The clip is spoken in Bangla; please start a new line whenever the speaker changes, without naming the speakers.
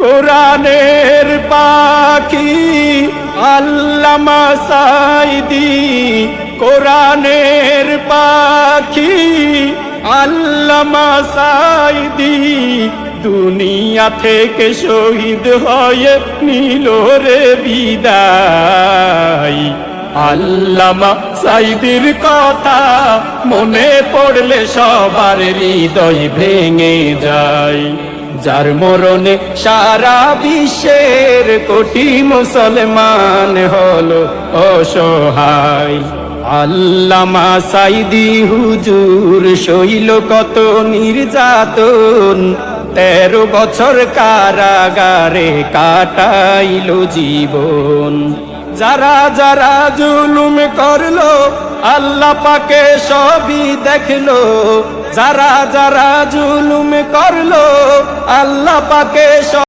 কোরআনের পাখি আল্লামা সাঈদী, কোরআনের পাখি আল্লামা সাঈদী দুনিয়া থেকে শহীদ হয়ে নিল রে বিদায়। আল্লামা সাঈদীর কথা মনে পড়লে সবার হৃদয় ভেঙে যায়। যার মরণে সারা বিশ্বের কোটি মুসলমান হলো অসহায়। আল্লামা সাঈদী হুজুর সইল কত নির্যাতন, 13 বছর কারাগারে কাটাইল জীবন। যারা যারা জুলুম করলো আল্লাহ পাকে সবই দেখলো, যারা যারা জুলুম করলো আল্লাহ পাকে